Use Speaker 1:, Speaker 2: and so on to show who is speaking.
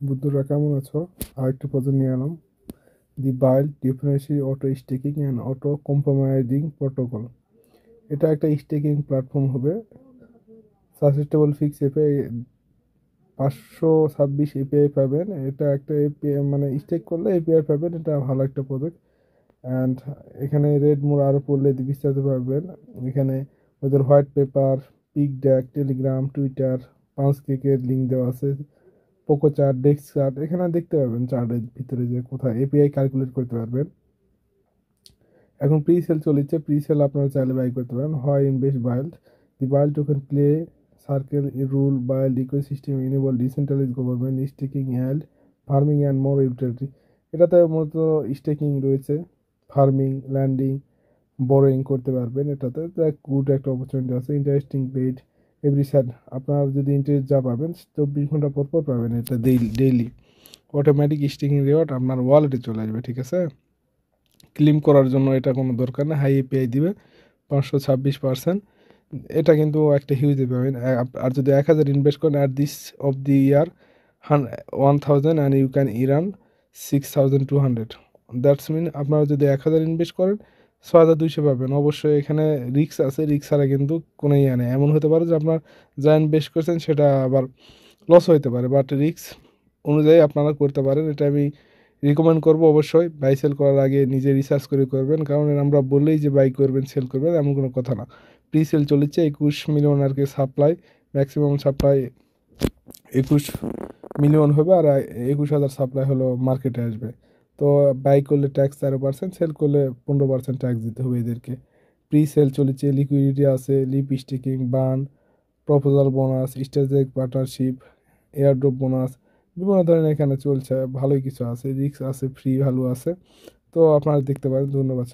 Speaker 1: বন্ধুরা কেমন আছো? আরেকটা প্রজেক্ট নিয়ে এলাম, দি বাইল ডিফারেন্সি auto staking and auto compromising protocol. এটা একটা স্টেকিং প্ল্যাটফর্ম হবে। সাসেস্টেবল ফিক্স এপিআই 526 এপিআই পাবেন। এটা একটা এপিআই মানে স্টেক করলে এপিআই পাবেন। এটা ভালো একটা প্রজেক্ট। অ্যান্ড এখানে রেড মোড আরও পড়লে বিস্তারিত পাবেন। এখানে ওদের white paper, pitch deck, Telegram, Twitter, পাঁচ ক্লিকের লিঙ্ক দেওয়া আছে। পোকো চার্ট, ডেস্ক চার্ট এখানে দেখতে পাবেন। চার্টের ভিতরে যে কোথায় এপিআই ক্যালকুলেট করতে পারবেন। এখন প্রি সেল চলেছে, প্রি সেল আপনারা চাইলে বাই করতে পারেন। হয় invest build, the build token play circle rule build ecosystem enable decentralise government staking and farming and more utility. এটাতে মূলত স্টেকিং রয়েছে, ফার্মিং, ল্যান্ডিং, বড়োইং করতে পারবেন। এটাতে গুড একটা অপরচুনিটি আছে। ইন্টারেস্টিং পেইড এভরি স্যার, আপনার যদি ইন্টারেস্ট যা পাবেন 24 ঘন্টা পর পর পাবেন। এটা ডেইলি অটোমেটিক স্টেকিং রিওয়ার্ড আপনার ওয়ালেটে চলে আসবে, ঠিক আছে? ক্লেম করার জন্য এটা কোনো দরকার নেই, হাই এপিআই দিবে 526%। এটা কিন্তু একটা হিউজ পাবেন। আর যদি 1000 ইনভেস্ট করেন at this of the year 1000 and you can earn 6200। That's mean আপনারা যদি 1000 ইনভেস্ট করেন 6200 পাবেন। অবশ্যই এখানে রিস্ক আছে, রিস্ক ছাড়া কিন্তু কোনো ইয়ে নেই। এমন হতে পারে যে আপনার যা ইনভেস্ট করছেন সেটা আবার লস হতে পারে, বাট রিস্ক অনুযায়ী আপনারা করতে পারেন। এটা আমি রিকমেন্ড করবো। অবশ্যই বাই সেল করার আগে নিজে রিসার্চ করে করবেন, কারণ আমরা বললেই যে বাই করবেন সেল করবেন এমন কোনো কথা না। প্রি সেল চলেছে, 21 মিলিয়ন আর কি সাপ্লাই, ম্যাক্সিমাম সাপ্লাই 21 মিলিয়ন হবে। আর 21,000 সাপ্লাই হলো মার্কেটে আসবে। তো বাই করলে ট্যাক্স 13%, সেল করলে 15% ট্যাক্স দিতে হবে এদেরকে। প্রি সেল চলেছে, লিকুইডিটি আছে, লিপ স্টিকিং, বান, proposal bonus, strategic partnership, airdrop bonus, বিভিন্ন ধরনের এখানে চলছে। ভালোই কিছু আছে, রিস্ক আছে, ফ্রি ভ্যালু আছে। তো আপনারা দেখতে পারেন। ধন্যবাদ।